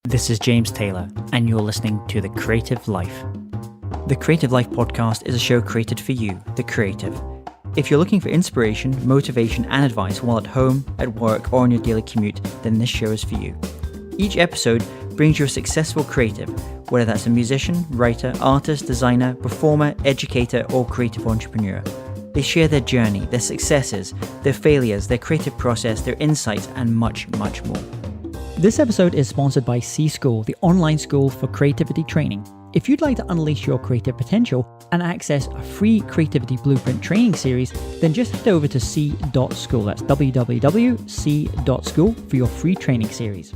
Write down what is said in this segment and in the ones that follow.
This is James Taylor, and you're listening to The Creative Life. The Creative Life podcast is a show created for you, the creative. If you're looking for inspiration, motivation, and advice while at home, at work, or on your daily commute, then this show is for you. Each episode brings you a successful creative, whether that's a musician, writer, artist, designer, performer, educator, or creative entrepreneur. They share their journey, their successes, their failures, their creative process, their insights, and much, much more. This episode is sponsored by C School, the online school for creativity training. If you'd like to unleash your creative potential and access a free Creativity Blueprint training series, then just head over to c.school. That's www.c.school for your free training series.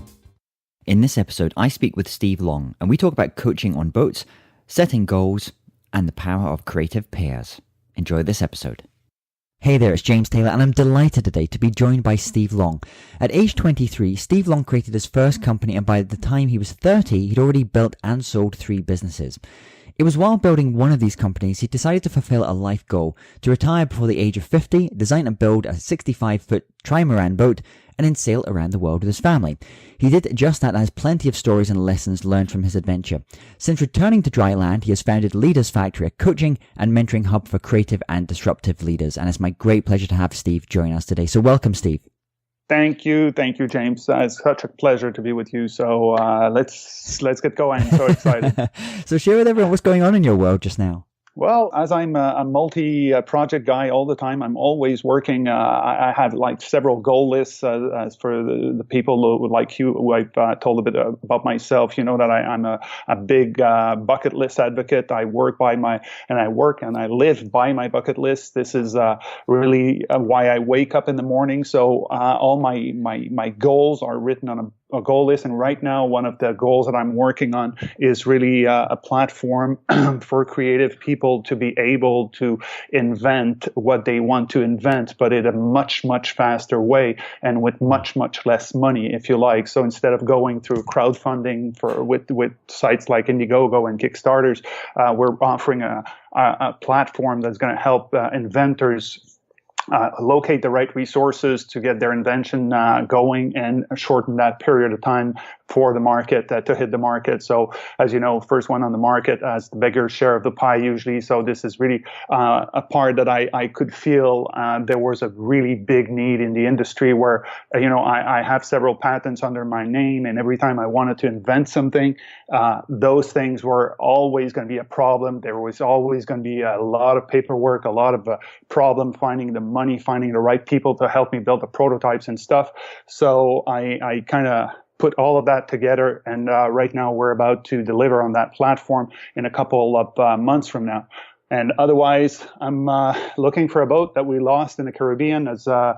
In this episode, I speak with Steve Long, and we talk about coaching on boats, setting goals, and the power of creative pairs. Enjoy this episode. Hey there, it's James Taylor, and I'm delighted today to be joined by Steve Long. At age 23, Steve Long created his first company, and by the time he was 30, he'd already built and sold 3 businesses. It was while building one of these companies, he decided to fulfill a life goal, to retire before the age of 50, design and build a 65-foot trimaran boat, and then sail around the world with his family. He did just that and has plenty of stories and lessons learned from his adventure. Since returning to dry land, he has founded Leaders Factory, a coaching and mentoring hub for creative and disruptive leaders. And it's my great pleasure to have Steve join us today. So welcome, Steve. Thank you, James. It's such a pleasure to be with you. So let's get going. I'm so excited. So share with everyone what's going on in your world just now. Well, as I'm a multi-project guy all the time, I'm always working. I have like several goal lists as for the people who, like you, who I've told a bit about myself. You know that I'm a big bucket list advocate. I work and I live by my bucket list. This is really why I wake up in the morning. So all my goals are written on a goal list. And right now, one of the goals that I'm working on is really a platform for creative people to be able to invent what they want to invent, but in a much, much faster way and with much, much less money, if you like. So instead of going through crowdfunding with sites like Indiegogo and Kickstarters, we're offering a platform that's going to help inventors locate the right resources to get their invention going and shorten that period of time for the market to hit the market. So as you know, first one on the market has the bigger share of the pie usually. So this is really a part that I could feel there was a really big need in the industry where, I have several patents under my name, and every time I wanted to invent something, those things were always going to be a problem. There was always going to be a lot of paperwork, a lot of problem finding the money, finding the right people to help me build the prototypes and stuff. So I kind of put all of that together, and right now we're about to deliver on that platform in a couple of months from now. And otherwise, I'm looking for a boat that we lost in the Caribbean. As a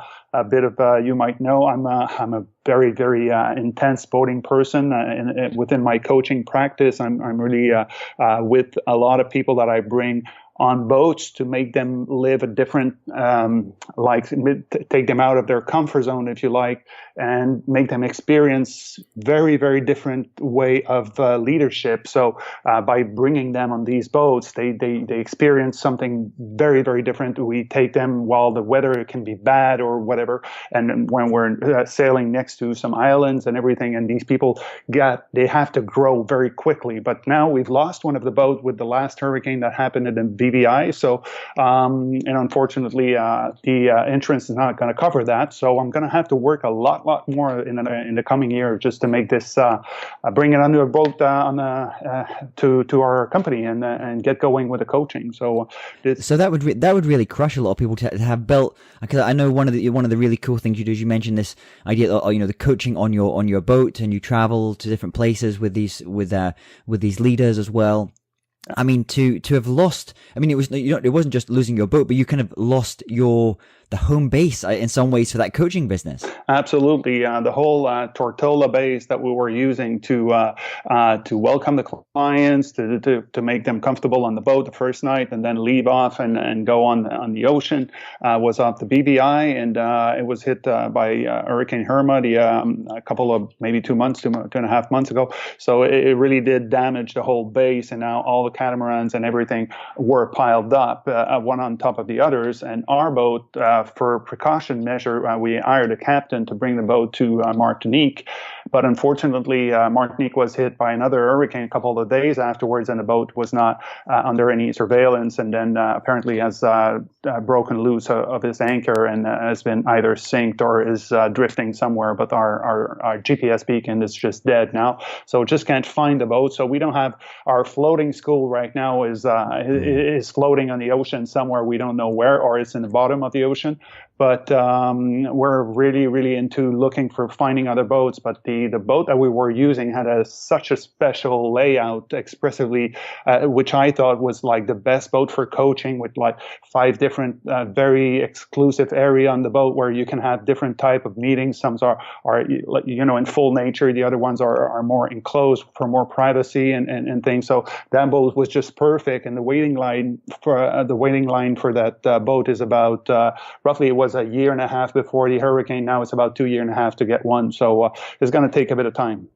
bit of you might know, I'm a very, very intense boating person. Within my coaching practice, I'm really with a lot of people that I bring on boats to make them live a different, take them out of their comfort zone, if you like, and make them experience very, very different way of leadership. So by bringing them on these boats, they experience something very, very different. We take them while the weather can be bad or whatever, and when we're sailing next to some islands and everything, and these people they have to grow very quickly. But now we've lost one of the boats with the last hurricane that happened in the BVI. So, and unfortunately, the insurance is not going to cover that. So I'm going to have to work a lot more in the coming year just to make this, bring it under a boat to our company and get going with the coaching. So that would really crush a lot of people to have built. Because I know one of the really cool things you do is you mentioned this idea of, the coaching on your boat, and you travel to different places with these leaders as well. I mean, to have lost, it wasn't just losing your boat, but you kind of lost the home base in some ways for that coaching business. Absolutely. The whole Tortola base that we were using to welcome the clients, to make them comfortable on the boat the first night and then leave off and go on the ocean was off the BVI, and it was hit by Hurricane Irma a couple of maybe 2 and a half months ago. So it really did damage the whole base, and now all the catamarans and everything were piled up one on top of the others. And our boat, for precaution measure, we hired a captain to bring the boat to Martinique. But unfortunately, Martinique was hit by another hurricane a couple of days afterwards, and the boat was not under any surveillance, and then apparently has broken loose of his anchor and has been either sinked or is drifting somewhere. But our GPS beacon is just dead now, so just can't find the boat. So we don't have our floating school right now is floating on the ocean somewhere, we don't know where, or it's in the bottom of the ocean. But we're really, really into looking for finding other boats. But the boat that we were using had such a special layout, expressively, which I thought was like the best boat for coaching, with like 5 different, very exclusive area on the boat where you can have different type of meetings. Some are in full nature. The other ones are more enclosed for more privacy and things. So that boat was just perfect. And the waiting line for that boat is about roughly, it was a year and a half before the hurricane. Now it's about 2 years and a half to get one. So it's going to take a bit of time.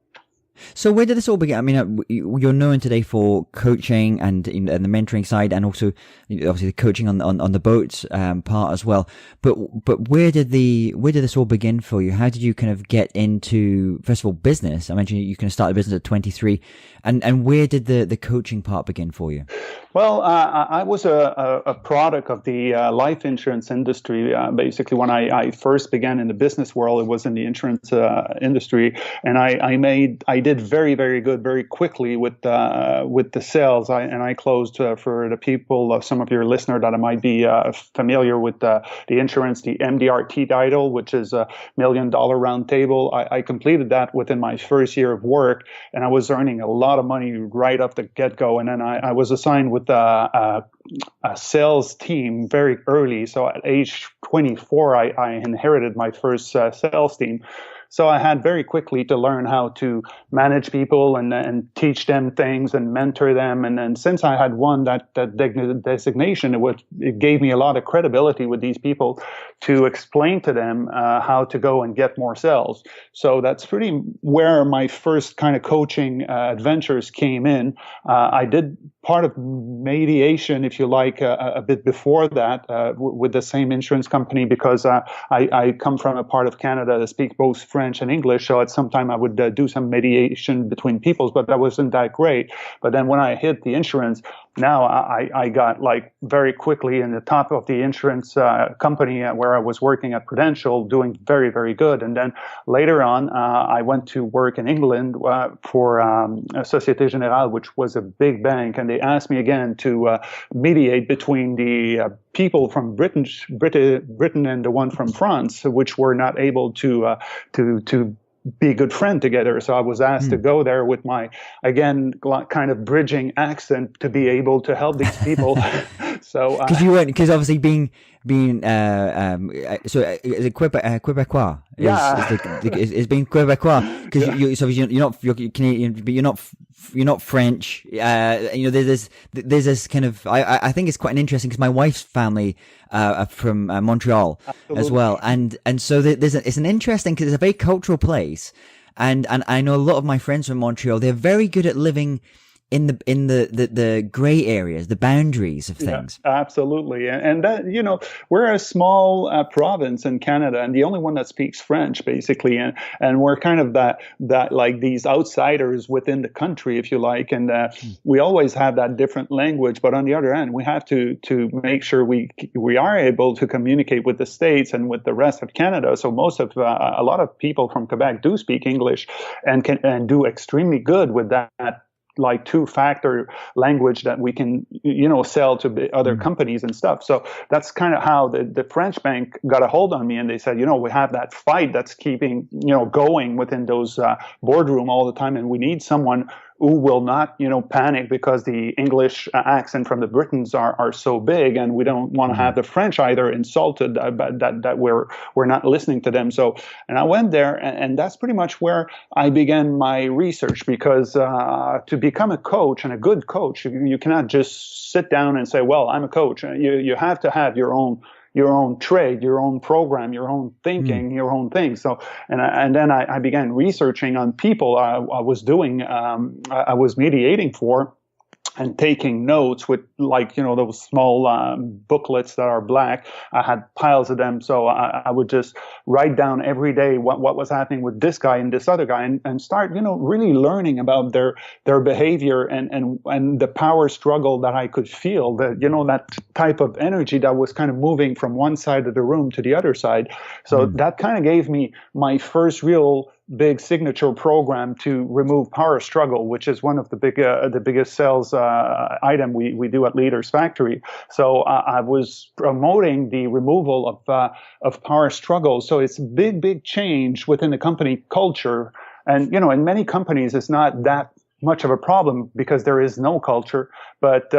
So where did this all begin? I mean, you're known today for coaching and the mentoring side, and also obviously the coaching on the boats part as well. But where did this all begin for you? How did you kind of get into, first of all, business? I mentioned you kind of started a business at 23, and where did the coaching part begin for you? Well, I was a product of the life insurance industry. Basically, when I first began in the business world, it was in the insurance industry, and I did very, very good very quickly with the sales. I closed for the people, some of your listeners that might be familiar with the insurance, the MDRT title, which is a $1 million round table. I completed that within my first year of work, and I was earning a lot of money right off the get-go. And then I was assigned with a sales team very early. So at age 24, I inherited my first sales team. So I had very quickly to learn how to manage people and teach them things and mentor them. And then since I had won that designation, it gave me a lot of credibility with these people to explain to them how to go and get more sales. So that's pretty where my first kind of coaching adventures came in. I did part of mediation, if you like, a bit before that with the same insurance company, because I come from a part of Canada that speaks both French and English. So at some time I would do some mediation between peoples, but that wasn't that great. But then when I hit the insurance, now I got like very quickly in the top of the insurance company where I was working at Prudential, doing very, very good. And then later on, I went to work in England for Société Générale, which was a big bank. And they asked me again to mediate between the people from Britain and the one from France, which were not able to be a good friend together. So I was asked to go there with my, again, kind of bridging accent to be able to help these people. So because obviously being so is it Quebecois? Is being Quebecois, because you're Canadian, but you're not French. There's this kind of, I think it's quite interesting, because my wife's family are from Montreal. Absolutely. As well, and so it's an interesting, because it's a very cultural place, and I know a lot of my friends from Montreal. They're very good at living in the gray areas, the boundaries of things. Yeah, absolutely. And that, we're a small province in Canada, and the only one that speaks French, basically. And we're kind of that like these outsiders within the country, if you like. And we always have that different language. But on the other hand, we have to make sure we are able to communicate with the States and with the rest of Canada. So a lot of people from Quebec do speak English and do extremely good with that, like 2-factor language that we can, sell to other companies and stuff. So that's kind of how the French bank got a hold on me, and they said, we have that fight that's keeping, going within those boardroom all the time, and we need someone who will not, panic because the English accent from the Britons are so big, and we don't want to have the French either insulted that we're not listening to them. So, and I went there, and that's pretty much where I began my research, because to become a coach, and a good coach, you cannot just sit down and say, well, I'm a coach. You have to have your own trade, your own program, your own thinking, your own thing. So, and then I began researching on people I was mediating for. and taking notes with, like, those small booklets that are black. I had piles of them. So I would just write down every day what was happening with this guy and this other guy, and start, really learning about their behavior and the power struggle that I could feel, that type of energy that was kind of moving from one side of the room to the other side. So that kind of gave me my first real big signature program to remove power struggle, which is one of the biggest sales item we do at Leaders Factory. So I was promoting the removal of power struggle. So it's a big change within the company culture. And in many companies, it's not that much of a problem because there is no culture. But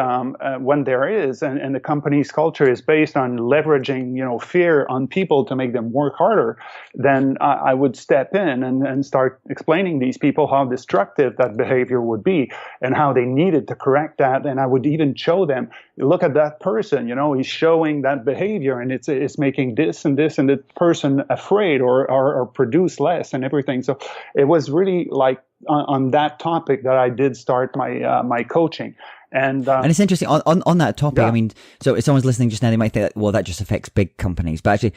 when there is, and the company's culture is based on leveraging, fear on people to make them work harder, then I would step in and start explaining these people how destructive that behavior would be and how they needed to correct that. And I would even show them, look at that person, he's showing that behavior, and it's making this and this and the person afraid or produce less and everything. So it was really like on that topic that I did start my coaching. And it's interesting on that topic. Yeah. I mean, so if someone's listening just now, they might think, well, that just affects big companies. But actually,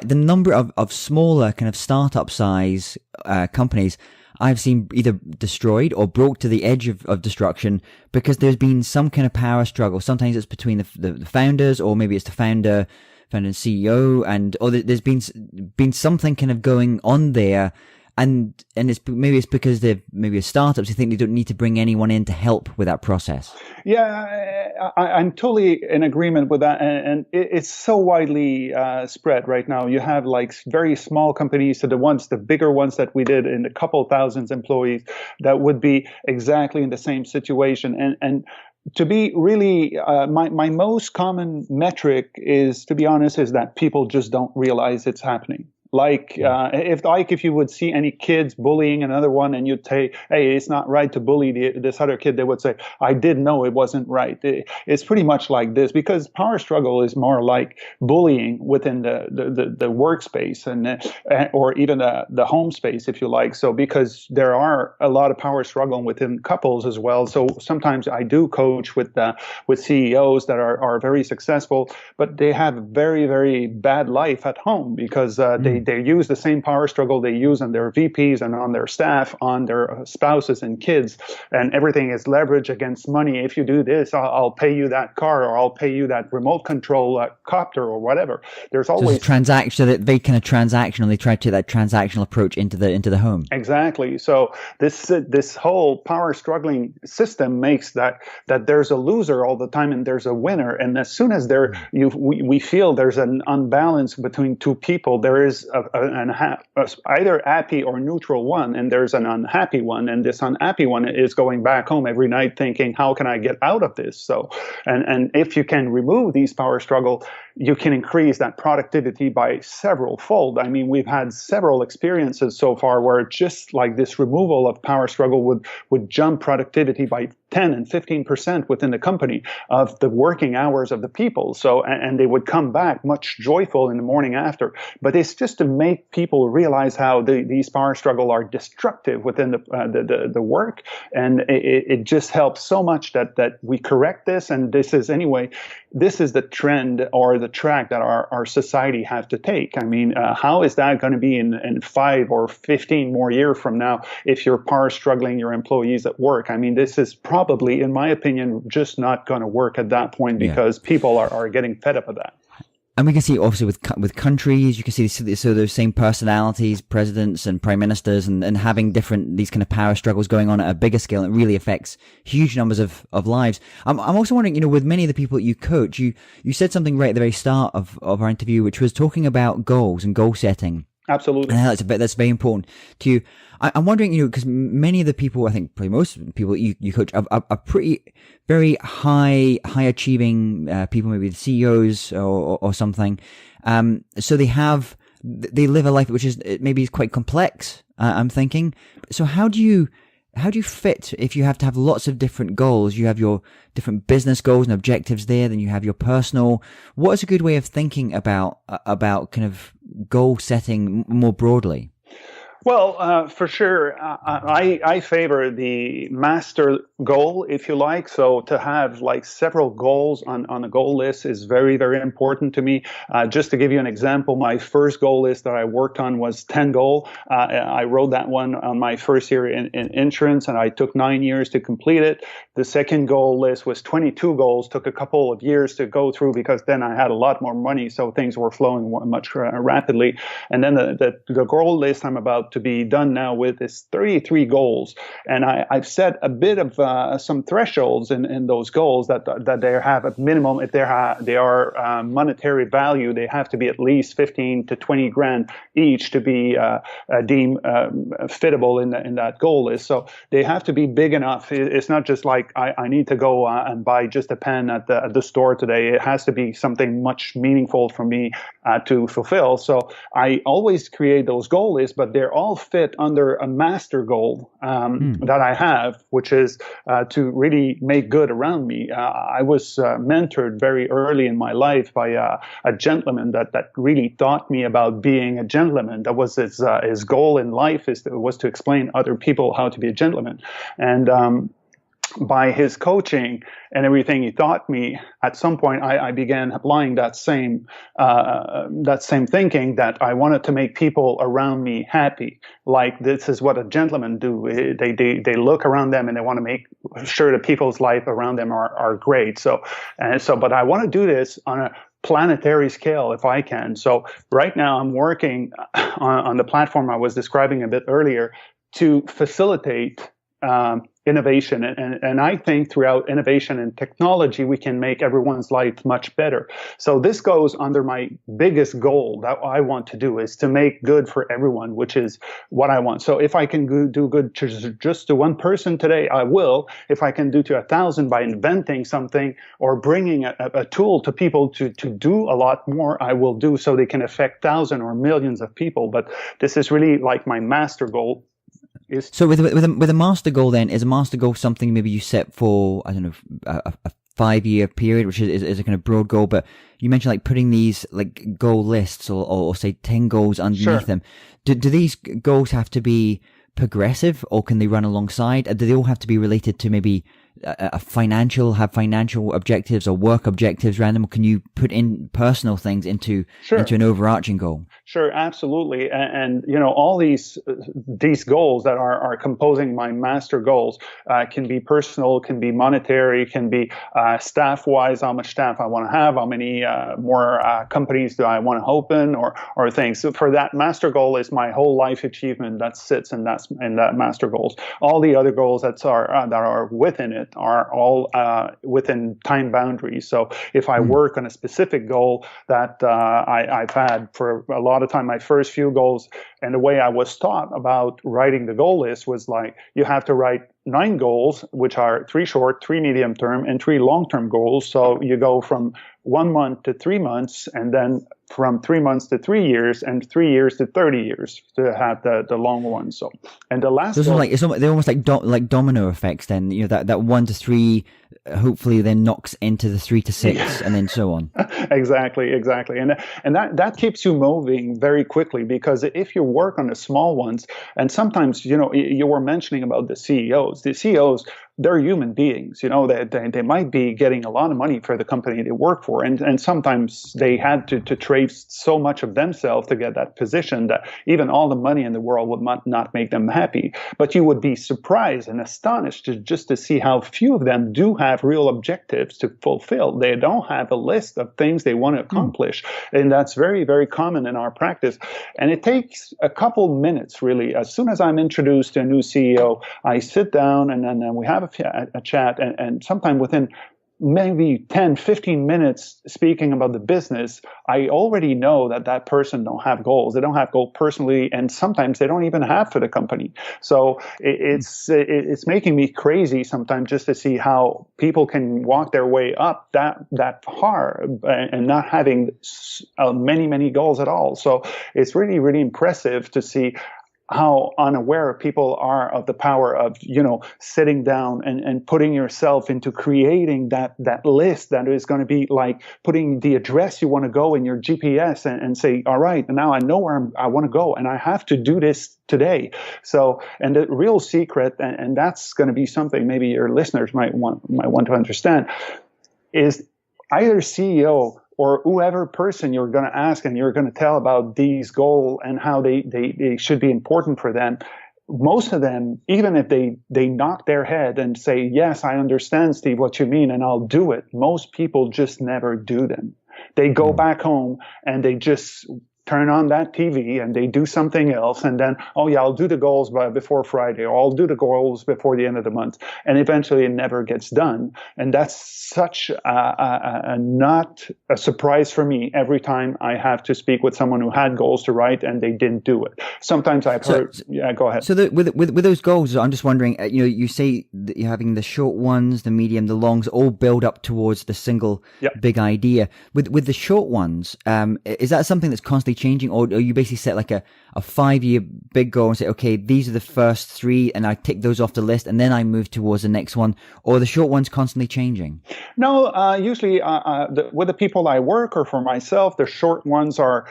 the number of smaller kind of startup size companies I've seen either destroyed or brought to the edge of destruction because there's been some kind of power struggle. Sometimes it's between the founders, or maybe it's the founder and CEO, or there's been something kind of going on there. And it's because they're maybe startups. You think they don't need to bring anyone in to help with that process. Yeah, I'm totally in agreement with that. And it's so widely spread right now. You have like very small companies to the bigger ones that we did in a couple thousands employees that would be exactly in the same situation. And to be really, my most common metric is, to be honest, is that people just don't realize it's happening. Like, if you would see any kids bullying another one and you'd say, hey, it's not right to bully this other kid, they would say, I did know it wasn't right. It's pretty much like this, because power struggle is more like bullying within the workspace or even the home space, if you like. So because there are a lot of power struggle within couples as well. So sometimes I do coach with CEOs that are very successful, but they have very, very bad life at home because they use the same power struggle they use on their VPs and on their staff, on their spouses and kids, and everything is leverage against money. If you do this, I'll pay you that car, or I'll pay you that remote control copter, or whatever. There's always transaction, so that they kind of transactional. They try to take that transactional approach into the home. Exactly. So this whole power struggling system makes that there's a loser all the time and there's a winner. And as soon as we feel there's an unbalance between two people, there is either happy or neutral one, and there's an unhappy one, and this unhappy one is going back home every night thinking, how can I get out of this? So and if you can remove these power struggle, you can increase that productivity by several fold. I mean, we've had several experiences so far where just like this removal of power struggle would jump productivity by 10 and 15% within the company of the working hours of the people. So, and they would come back much joyful in the morning after. But it's just to make people realize how these power struggle are destructive within the work. And it just helps so much that we correct this. And this is the trend or the track that our society have to take. I mean, how is that going to be in 5 or 15 more years from now if you're power struggling your employees at work? I mean, this is probably, in my opinion, just not going to work at that point because people are getting fed up of that. And we can see obviously with countries, you can see so those same personalities, presidents and prime ministers, and having these kind of power struggles going on at a bigger scale. It really affects huge numbers of lives. I'm also wondering, with many of the people that you coach, you said something right at the very start of our interview, which was talking about goals and goal setting. Absolutely. And that's very important to you. I'm wondering, because many of the people, I think probably most people you coach are pretty, very high achieving people, maybe the CEOs or something. So they live a life which is maybe quite complex, I'm thinking. So how do you fit if you have to have lots of different goals? You have your different business goals and objectives there, then you have your personal. What is a good way of thinking about kind of goal setting more broadly? Well, for sure, I favor the master goal, if you like. So to have like several goals on a goal list is very, very important to me. Just to give you an example, my first goal list that I worked on was 10 goal. I wrote that one on my first year in insurance, and I took 9 years to complete it. The second goal list was 22 goals, took a couple of years to go through because then I had a lot more money, so things were flowing much rapidly. And then the goal list I'm about to be done now with is 33 goals. And I've set a bit of some thresholds in those goals that they have a minimum. If they are monetary value, they have to be at least 15 to 20 grand each to be deemed fittable in that goal list. So they have to be big enough. It's not just like I need to go and buy just a pen at the store today. It has to be something much meaningful for me to fulfill. So I always create those goal lists, but they're all fit under a master goal that I have, which is to really make good around me. I was mentored very early in my life by a gentleman that really taught me about being a gentleman. That was his goal in life was to explain other people how to be a gentleman. And by his coaching and everything he taught me, at some point I began applying that same thinking, that I wanted to make people around me happy. Like, this is what a gentleman do. They look around them and they want to make sure that people's life around them are great. But I want to do this on a planetary scale if I can. So right now I'm working on the platform I was describing a bit earlier to facilitate innovation. And I think throughout innovation and technology, we can make everyone's life much better. So this goes under my biggest goal that I want to do, is to make good for everyone, which is what I want. So if I can do good just to one person today, I will. If I can do to 1,000 by inventing something or bringing a tool to people to do a lot more, I will do, so they can affect thousands or millions of people. But this is really like my master goal. So with a master goal, then, is a master goal something maybe you set for, I don't know, a 5-year period, which is a kind of broad goal? But you mentioned like putting these like goal lists or say 10 goals underneath them. Do these goals have to be progressive, or can they run alongside? Do they all have to be related to maybe have financial objectives or work objectives around them? Or can you put in personal things into an overarching goal? Sure, absolutely. And all these goals that are composing my master goals can be personal, can be monetary, can be staff-wise, how much staff I want to have, how many more companies do I want to open, or things. So for that master goal is my whole life achievement that sits in that master goals. All the other goals that are within it are all within time boundaries. So if I work on a specific goal that I've had for a lot of time, my first few goals, and the way I was taught about writing the goal list was like, you have to write 9 goals, which are 3 short, 3 medium term, and 3 long term goals. So you go from 1 month to 3 months, and then from 3 months to 3 years, and 3 years to 30 years to have the long one. So, and the last, they're almost like domino effects. Then that 1 to 3 hopefully then knocks into the 3 to 6, and then so on. Exactly, and that keeps you moving very quickly, because if you work on the small ones, and sometimes you were mentioning about the CEOs. The CEOs, they're human beings. They might be getting a lot of money for the company they work for, and sometimes they had to trade so much of themselves to get that position that even all the money in the world would not make them happy. But you would be surprised and astonished to see how few of them do have real objectives to fulfill. They don't have a list of things they want to accomplish, and that's very, very common in our practice. And it takes a couple minutes, really. As soon as I'm introduced to a new CEO, I sit down and then we have a chat, and sometime within maybe 10, 15 minutes speaking about the business, I already know that person don't have goals. They don't have goals personally, and sometimes they don't even have for the company. So it's making me crazy sometimes just to see how people can walk their way up that far and not having many goals at all. So it's really, really impressive to see how unaware people are of the power of, sitting down and putting yourself into creating that list that is going to be like putting the address you want to go in your GPS and say, all right, now I know where I want to go and I have to do this today. So, and the real secret, and that's going to be something maybe your listeners might want to understand, is either CEO or whoever person you're going to ask and you're going to tell about these goals and how they should be important for them, most of them, even if they knock their head and say, yes, I understand, Steve, what you mean, and I'll do it, most people just never do them. They go back home and they just turn on that TV and they do something else, and then, oh yeah, I'll do the goals before Friday, or I'll do the goals before the end of the month, and eventually it never gets done. And that's such not a surprise for me every time I have to speak with someone who had goals to write and they didn't do it. Sometimes I've heard, yeah, go ahead. So with those goals, I'm just wondering, you say that you're having the short ones, the medium, the longs, all build up towards the single big idea. With the short ones, is that something that's constantly changing, or you basically set like a 5-year big goal and say, okay, these are the first 3 and I tick those off the list and then I move towards the next one, or the short one's constantly changing? No, usually with the people I work or for myself, the short ones are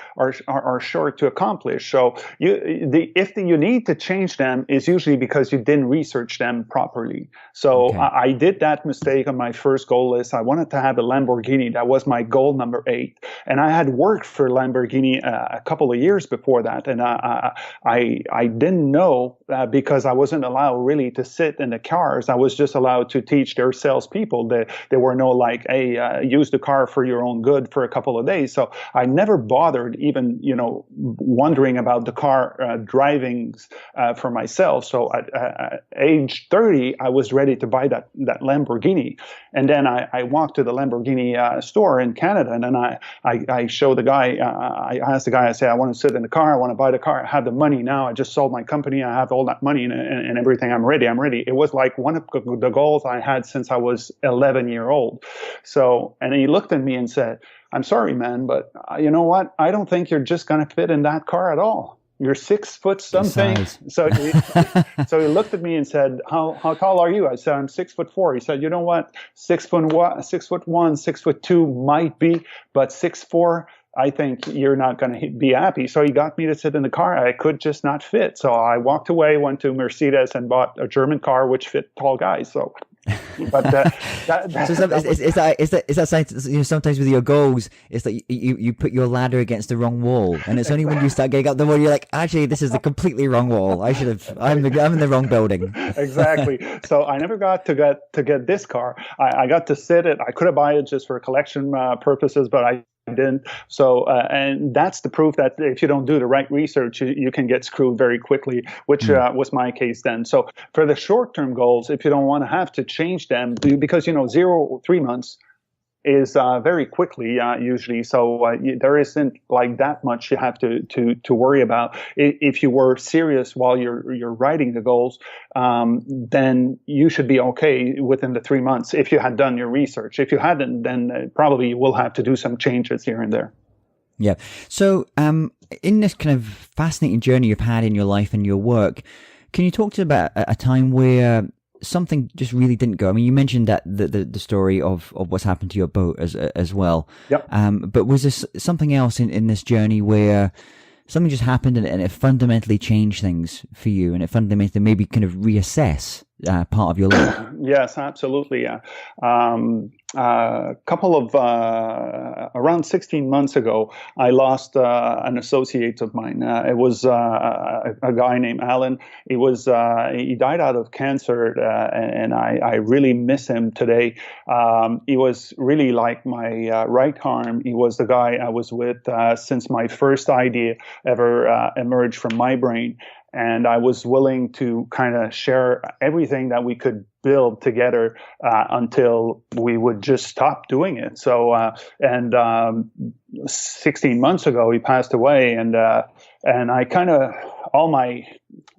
short to accomplish. So if you need to change them is usually because you didn't research them properly. So okay. I did that mistake on my first goal list. I wanted to have a Lamborghini. That was my goal number 8. And I had worked for Lamborghini a couple of years before that. And I didn't know because I wasn't allowed really to sit in the cars. I was just allowed to teach their salespeople. There were no like, hey, use the car for your own good for a couple of days. So I never bothered even, wondering about the car driving for myself. So at age 30, I was ready to buy that Lamborghini. And then I walked to the Lamborghini store in Canada, and then I show the guy, I asked the guy, I say, I want to sit in the car, I want to buy the car, I have the money now, I just sold my company, I have all that money and everything, I'm ready. It was like one of the goals I had since I was 11 years old. So, and he looked at me and said, I'm sorry, man, but you know what? I don't think you're just going to fit in that car at all. You're 6 foot something. So he looked at me and said, how tall are you? I said, I'm 6'4". He said, you know what? 6'1", 6'2" might be, but 6'4", I think you're not going to be happy. So he got me to sit in the car. I could just not fit. So I walked away, went to Mercedes and bought a German car, which fit tall guys. So, but is that something, sometimes with your goals, it's like you put your ladder against the wrong wall, and it's only when you start getting up the wall you're like, actually, this is the completely wrong wall. I'm in the wrong building. Exactly. So I never got to get this car. I got to sit it. I could have bought it just for collection purposes, but I didn't. So, and that's the proof that if you don't do the right research, you can get screwed very quickly, which was my case then. So for the short-term goals, if you don't want to have to change them, because, 0 3 months is very quickly usually. So there isn't like that much you have to worry about. If you were serious while you're writing the goals, then you should be okay within the 3 months if you had done your research. If you hadn't, then probably you will have to do some changes here and there. Yeah. So in this kind of fascinating journey you've had in your life and your work, can you talk to about a time where something just really didn't go? I mean, you mentioned that the story of what's happened to your boat as well. Yep. But was there something else in this journey where something just happened and it fundamentally changed things for you, and it fundamentally maybe kind of reassess part of your life? Yes, absolutely. A couple of around 16 months ago, I lost an associate of mine. It was a guy named Alan. He died out of cancer, and I really miss him today. He was really like my right arm. He was the guy I was with since my first idea ever emerged from my brain. And I was willing to kind of share everything that we could build together until we would just stop doing it. So, 16 months ago, he passed away, and I kind of, all my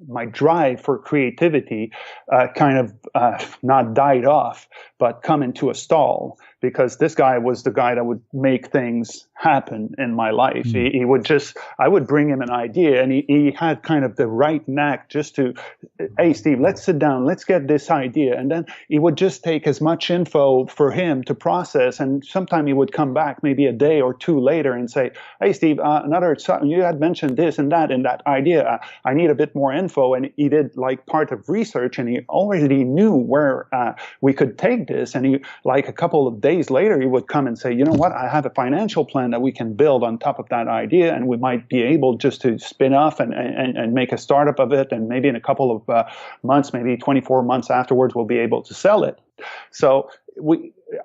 my drive for creativity kind of not died off, but come into a stall, because this guy was the guy that would make things happen in my life. He would just, I would bring him an idea, and he had kind of the right knack just to, hey, Steve, let's sit down, let's get this idea. And then he would just take as much info for him to process. And sometime he would come back maybe a day or two later and say, hey, Steve, you had mentioned this and that in that idea. I need a bit more info. And he did like part of research, and he already knew where we could take this. And he, like a couple of days later, he would come and say, you know what, I have a financial plan that we can build on top of that idea, and we might be able just to spin off and make a startup of it, and maybe in a couple of months, maybe 24 months afterwards, we'll be able to sell it. So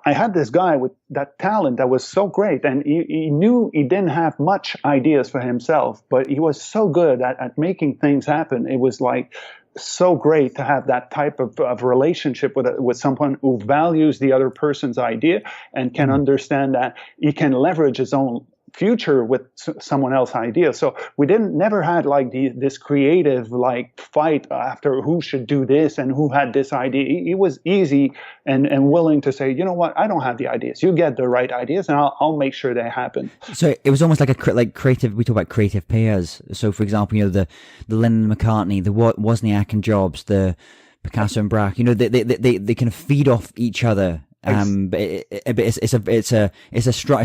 I had this guy with that talent that was so great, and he knew he didn't have much ideas for himself, but he was so good at making things happen. It was like so great to have that type of relationship with someone who values the other person's idea and can understand that he can leverage his own future with someone else's idea. So we never had like this creative like fight after who should do this and who had this idea. He was easy and willing to say, you know what, I don't have the ideas. You get the right ideas, and I'll make sure they happen. So it was almost like creative. We talk about creative pairs. So for example, the Lennon and McCartney, the Wozniak and Jobs, the Picasso and Braque. They kind of feed off each other. But it's a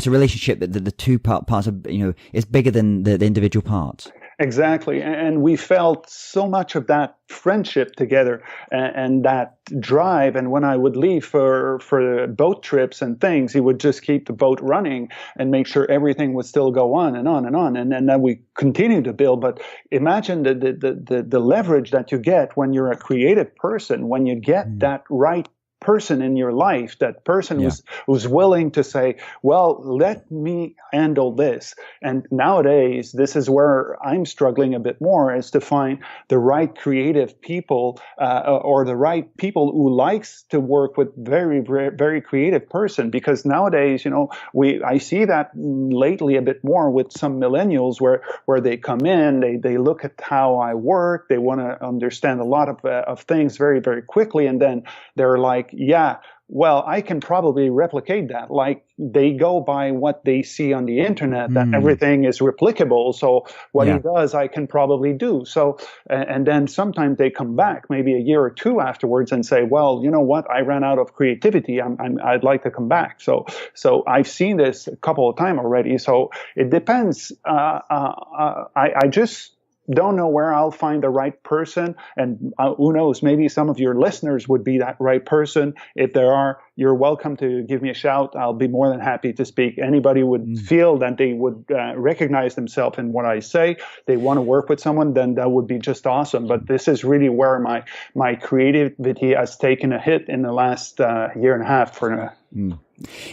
relationship that the two parts of, is bigger than the individual parts. Exactly. And we felt so much of that friendship together and that drive. And when I would leave for boat trips and things, he would just keep the boat running and make sure everything would still go on and on and on. And then we continue to build. But imagine the leverage that you get when you're a creative person, when you get that right person in your life, that person who's willing to say, well, let me handle this. And nowadays, this is where I'm struggling a bit more, is to find the right creative people or the right people who likes to work with very, very, very creative person. Because nowadays, I see that lately a bit more with some millennials where they come in, they look at how I work, they want to understand a lot of things very, very quickly, and then they're like, yeah, well, I can probably replicate that. Like, they go by what they see on the internet, that everything is replicable. So what he does, I can probably do. So, and then sometimes they come back maybe a year or two afterwards and say, well, you know what? I ran out of creativity. I'd like to come back. So I've seen this a couple of times already. So it depends. I just don't know where I'll find the right person. And who knows, maybe some of your listeners would be that right person. If there are, you're welcome to give me a shout. I'll be more than happy to speak. Anybody would feel that they would recognize themselves in what I say, they want to work with someone, then that would be just awesome. But this is really where my creativity has taken a hit in the last year and a half for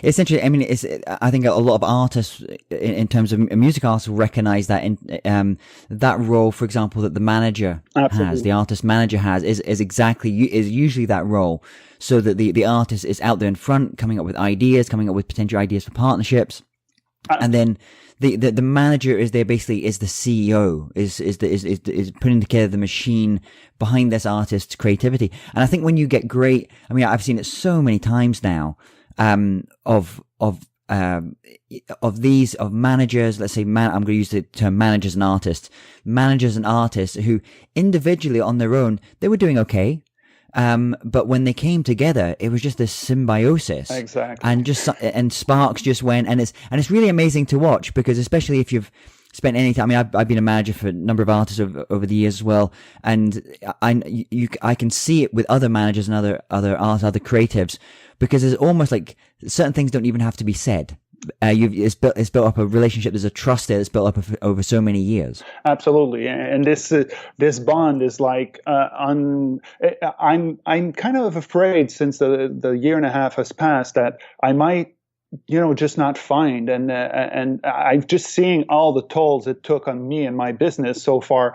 Essentially, I mean, I think a lot of artists, in terms of music artists, recognize that that role, for example, that the manager has, the artist manager has, is usually that role, so that the artist is out there in front, coming up with ideas, coming up with potential ideas for partnerships, and then the manager is there basically is the CEO, is putting together the machine behind this artist's creativity. And I think when you get great, I mean, I've seen it so many times now. Of managers, let's say, I'm going to use the term managers and artists who individually on their own, they were doing okay. But when they came together, it was just this symbiosis. Exactly. And sparks just went, and it's really amazing to watch, because especially if you've spent any time, I mean, I've been a manager for a number of artists over the years as well, and I can see it with other managers and other artists, other creatives, because it's almost like certain things don't even have to be said. It's built up a relationship. There's a trust there that's built up over so many years. Absolutely, and this bond is like I'm kind of afraid, since the year and a half has passed, that I might just not find. And I've just seeing all the tolls it took on me and my business so far,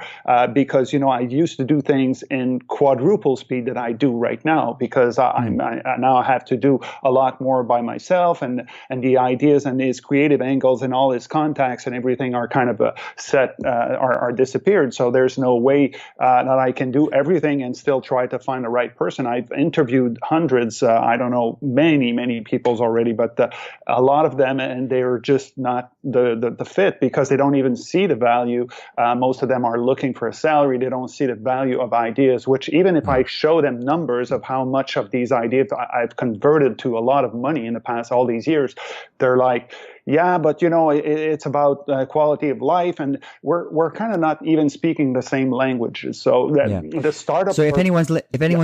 because I used to do things in quadruple speed that I do right now, because I now have to do a lot more by myself, and the ideas and these creative angles and all his contacts and everything are kind of are disappeared. So there's no way that I can do everything and still try to find the right person. I've interviewed hundreds, I don't know, many peoples already, but a lot of them, and they're just not the fit, because they don't even see the value. Most of them are looking for a salary. They don't see the value of ideas, which even if I show them numbers of how much of these ideas I've converted to a lot of money in the past all these years, they're like, yeah, but it's about quality of life, and we're kind of not even speaking the same languages. So the startup. So if anyone's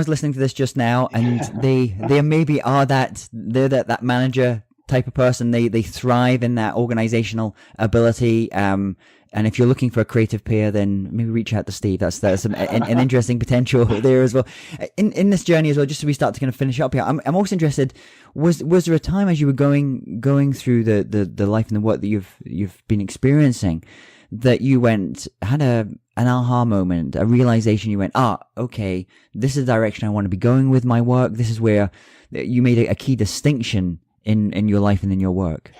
listening to this just now, and they maybe are they're that manager type of person, they thrive in that organizational ability. And if you're looking for a creative peer, then maybe reach out to Steve. That's an interesting potential there as well. In this journey as well, just so we start to kind of finish up here, I'm also interested, was there a time as you were going through the life and the work that you've been experiencing, that you had an aha moment, a realization, you went, okay, this is the direction I want to be going with my work. This is where you made a key distinction in your life and in your work?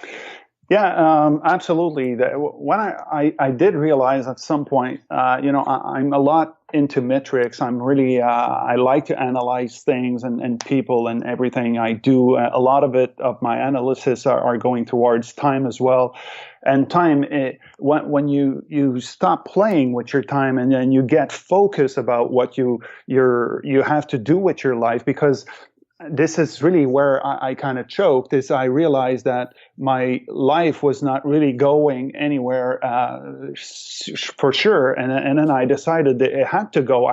Yeah, absolutely. When I did realize at some point, I'm a lot into metrics. I'm really, I like to analyze things and people and everything I do. A lot of my analysis are going towards time as well. And time, when you stop playing with your time, and then you get focused about what you have to do with your life, because this is really where I kind of choked, is I realized that my life was not really going anywhere for sure. And then I decided that it had to go.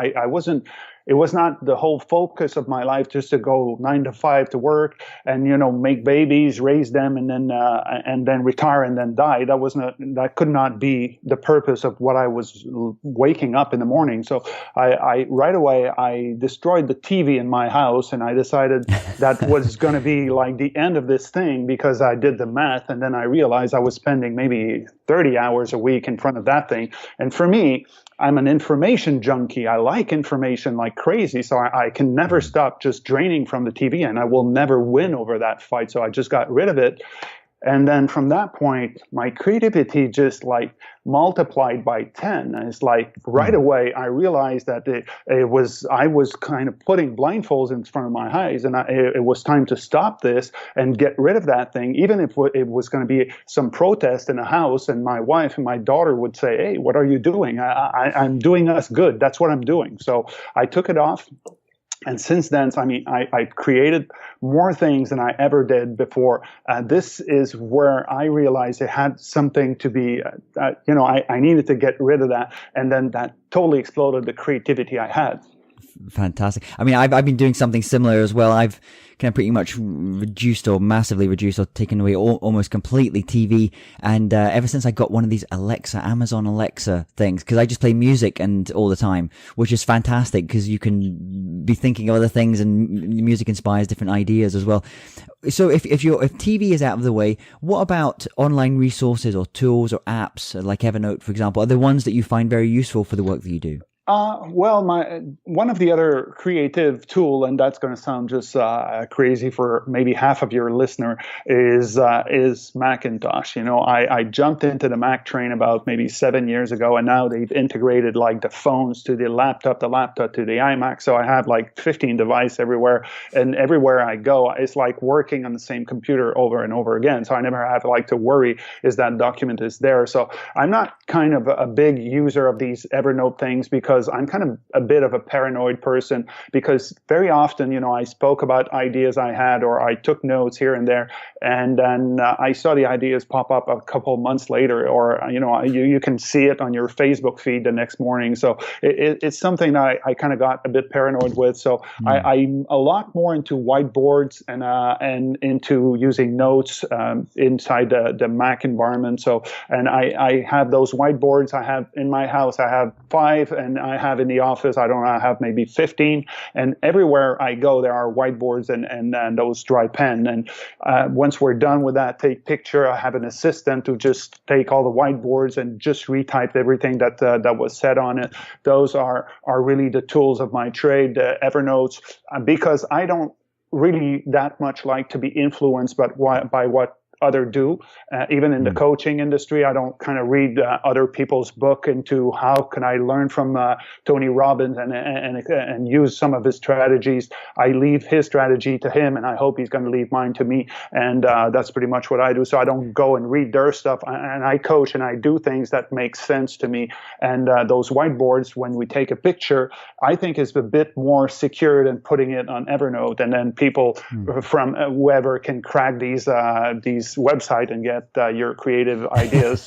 It was not the whole focus of my life just to go 9 to 5 to work and, make babies, raise them, and then retire and then die. That could not be the purpose of what I was waking up in the morning. So I right away, I destroyed the TV in my house, and I decided that was going to be like the end of this thing, because I did the math, and then I realized I was spending maybe 30 hours a week in front of that thing. And for me, I'm an information junkie. I like information like crazy, so I can never stop just draining from the TV, and I will never win over that fight. So I just got rid of it. And then from that point, my creativity just like multiplied by 10. And it's like right away, I realized that I was kind of putting blindfolds in front of my eyes, and it was time to stop this and get rid of that thing, even if it was going to be some protest in a house, and my wife and my daughter would say, "Hey, what are you doing?" I'm doing us good. That's what I'm doing. So I took it off. And since then, I created more things than I ever did before. This is where I realized it had something to be, I needed to get rid of that. And then that totally exploded the creativity I had. Fantastic. I mean, I've been doing something similar as well. I've kind of pretty much reduced or massively reduced or taken away almost completely TV. And ever since I got one of these Amazon Alexa things, because I just play music and all the time, which is fantastic because you can be thinking of other things, and music inspires different ideas as well. So if TV is out of the way, what about online resources or tools or apps like Evernote, for example, are the ones that you find very useful for the work that you do? Well, one of the other creative tool, and that's going to sound just crazy for maybe half of your listener, is Macintosh. I jumped into the Mac train about maybe 7 years ago, and now they've integrated like the phones to the laptop to the iMac. So I have like 15 devices everywhere, and everywhere I go, it's like working on the same computer over and over again. So I never have to worry is that document is there. So I'm not kind of a big user of these Evernote things, because I'm kind of a bit of a paranoid person, because very often, I spoke about ideas I had, or I took notes here and there, and then I saw the ideas pop up a couple months later, or, you can see it on your Facebook feed the next morning. So it's something that I kind of got a bit paranoid with. So I'm a lot more into whiteboards and into using notes inside the Mac environment. So, and I have those whiteboards I have in my house. I have 5, and I have in the office, I don't know, I have maybe 15, and everywhere I go, there are whiteboards and those dry pen. And once we're done with that, take picture. I have an assistant who just take all the whiteboards and just retype everything that was said on it. Those are really the tools of my trade, Evernotes, because I don't really that much like to be influenced by what other do. Even in the coaching industry, I don't kind of read other people's book into how can I learn from Tony Robbins and use some of his strategies. I leave his strategy to him, and I hope he's going to leave mine to me. And that's pretty much what I do. So I don't go and read their stuff, and I coach and I do things that make sense to me. And those whiteboards, when we take a picture, I think is a bit more secure than putting it on Evernote, and then people from whoever can crack these website and get your creative ideas.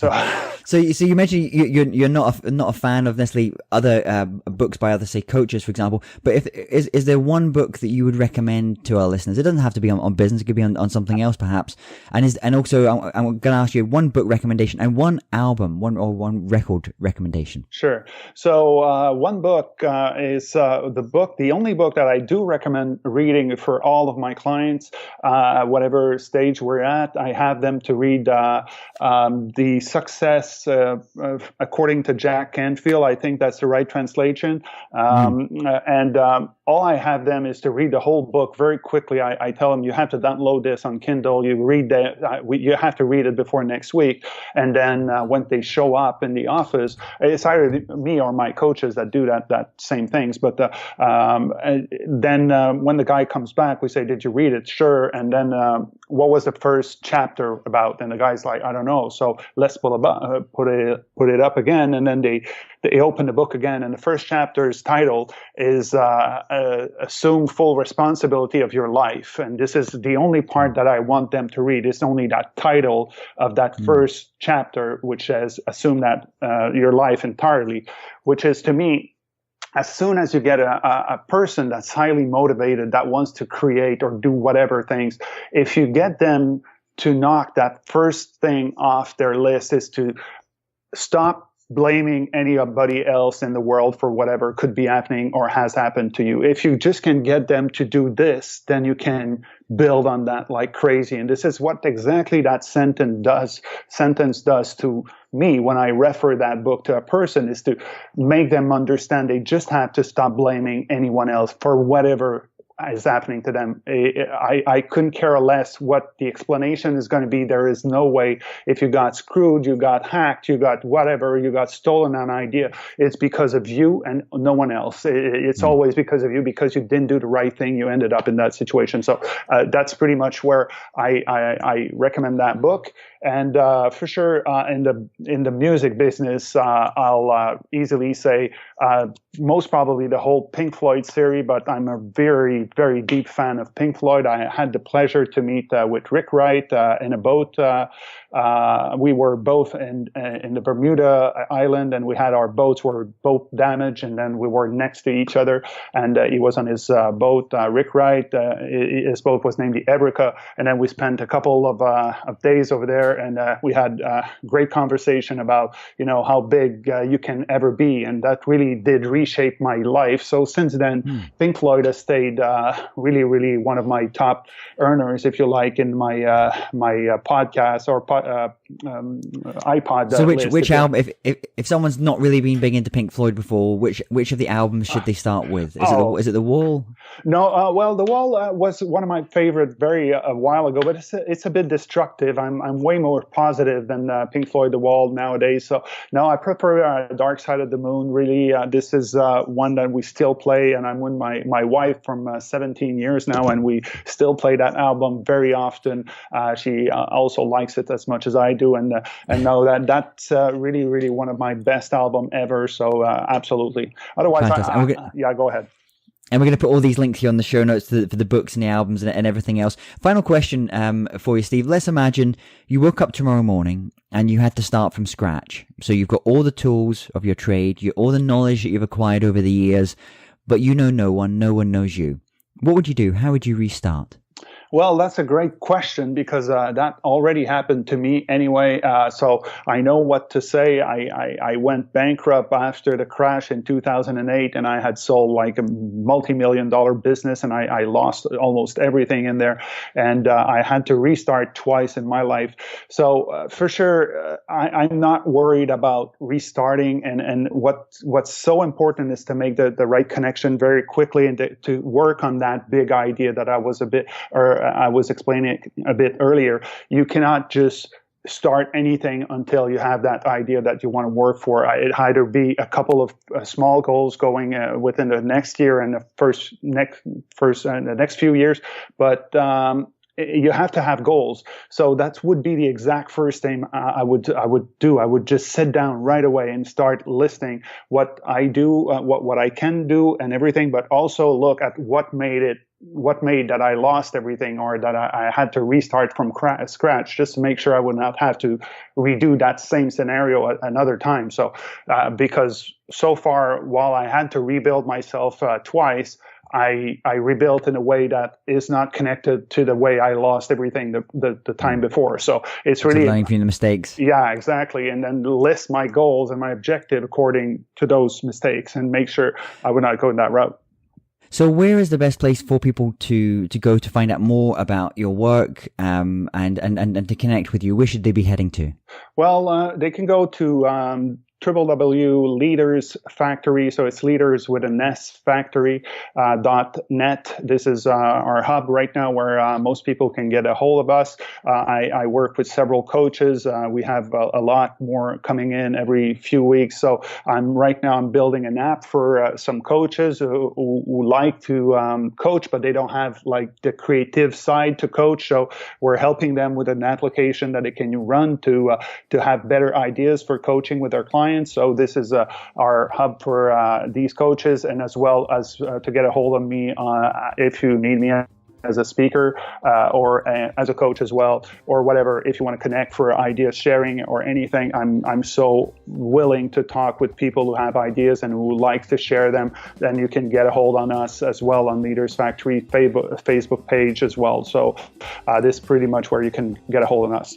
So you mentioned you're not a fan of necessarily other books by other, say, coaches, for example. But is there one book that you would recommend to our listeners? It doesn't have to be on business; it could be on something else, perhaps. And also, I'm going to ask you one book recommendation and one album, one record recommendation. Sure. So one book is the only book that I do recommend reading for all of my clients, whatever stage we're at. I have them to read The Success According to Jack Canfield. I think that's the right translation. And all I have them is to read the whole book very quickly. I tell them you have to download this on Kindle. You read that. You have to read it before next week. And then when they show up in the office, it's either me or my coaches that do that same things. But then when the guy comes back, we say, "Did you read it?" "Sure." And then what was the first chapter about? And the guy's like, "I don't know." So let's put it up again. And then they open the book again. And the first chapter's title is Assume Full Responsibility of Your Life. And this is the only part that I want them to read. It's only that title of that first chapter, which says Assume that your life entirely, which is, to me, as soon as you get a person that's highly motivated, that wants to create or do whatever things, if you get them to knock that first thing off their list, is to stop blaming anybody else in the world for whatever could be happening or has happened to you. If you just can get them to do this, then you can build on that like crazy. And this is what exactly that sentence does to me when I refer that book to a person, is to make them understand they just have to stop blaming anyone else for whatever is happening to them. I couldn't care less what the explanation is going to be. There is no way. If you got screwed, you got hacked, you got whatever, you got stolen an idea, it's because of you and no one else. It's always because of you, because you didn't do the right thing. You ended up in that situation. So that's pretty much where I recommend that book. And for sure, in the music business, I'll easily say most probably the whole Pink Floyd series. But I'm a very, very deep fan of Pink Floyd. I had the pleasure to meet with Rick Wright in a boat. We were both in the Bermuda Island, and we had our boats were both damaged, and then we were next to each other. And he was on his boat, Rick Wright. His boat was named the Ebrica, and then we spent a couple of days over there. And we had a great conversation about, how big you can ever be. And that really did reshape my life. So since then, Pink Floyd has stayed really, really one of my top earners, if you like, in my podcast or iPod. So which album, if someone's not really been big into Pink Floyd before, which of the albums should they start with? Is it The Wall? No, well, The Wall was one of my favorite a while ago, but it's a bit destructive. I'm way more positive than Pink Floyd, The Wall nowadays. So no, I prefer Dark Side of the Moon. Really, this is one that we still play, and I'm with my wife from 17 years now, and we still play that album very often. She also likes it as much as I do, and know that's really, really one of my best album ever. So absolutely. Otherwise, go ahead. And we're going to put all these links here on the show notes for the books and the albums and everything else. Final question for you, Steve. Let's imagine you woke up tomorrow morning and you had to start from scratch. So you've got all the tools of your trade, all the knowledge that you've acquired over the years, but you know no one knows you. What would you do? How would you restart? Well, that's a great question because that already happened to me anyway. So I know what to say. I went bankrupt after the crash in 2008, and I had sold like a multi-million-dollar business, and I lost almost everything in there. And I had to restart twice in my life. So for sure, I'm not worried about restarting. And what's so important is to make the right connection very quickly and to work on that big idea that I was explaining a bit earlier. You cannot just start anything until you have that idea that you want to work for. It either be a couple of small goals going within the next year and the next few years, but you have to have goals. So that would be the exact first thing I would do. I would just sit down right away and start listing what I do, what I can do, and everything. But also look at what made that I lost everything, or that I had to restart from scratch, just to make sure I would not have to redo that same scenario another time. So because so far, while I had to rebuild myself twice, I rebuilt in a way that is not connected to the way I lost everything the time before. So it's really learning from the mistakes. Yeah, exactly. And then list my goals and my objective according to those mistakes and make sure I would not go in that route. So where is the best place for people to go to find out more about your work and to connect with you? Where should they be heading to? Well, they can go to www.leaders factory. So it's leaders with an S factory.net. This is our hub right now where most people can get a hold of us. I work with several coaches. We have a lot more coming in every few weeks. So I'm building an app for some coaches who like to coach, but they don't have like the creative side to coach. So we're helping them with an application that they can run to have better ideas for coaching with their clients. So this is our hub for these coaches, and as well as to get a hold of me if you need me as a speaker or as a coach as well, or whatever. If you want to connect for idea sharing or anything, I'm so willing to talk with people who have ideas and who like to share them. Then you can get a hold on us as well on Leaders Factory Facebook page as well. So this is pretty much where you can get a hold on us.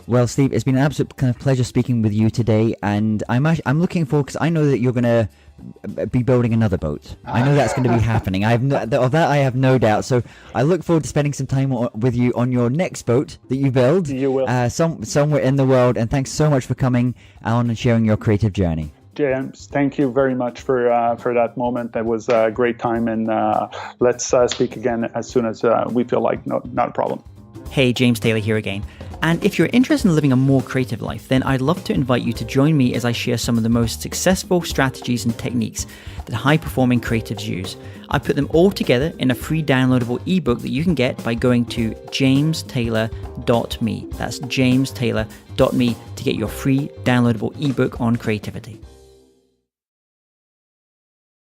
Well, Steve, it's been an absolute kind of pleasure speaking with you today, and I'm looking forward, because I know that you're going to be building another boat. I know that's going to be happening. I have no doubt. So I look forward to spending some time with you on your next boat that you build. You will. Somewhere in the world. And thanks so much for coming on and sharing your creative journey. James, thank you very much for that moment. That was a great time, and let's speak again as soon as we feel like not a problem. Hey, James Taylor here again. And if you're interested in living a more creative life, then I'd love to invite you to join me as I share some of the most successful strategies and techniques that high-performing creatives use. I put them all together in a free downloadable ebook that you can get by going to jamestaylor.me. That's jamestaylor.me to get your free downloadable ebook on creativity.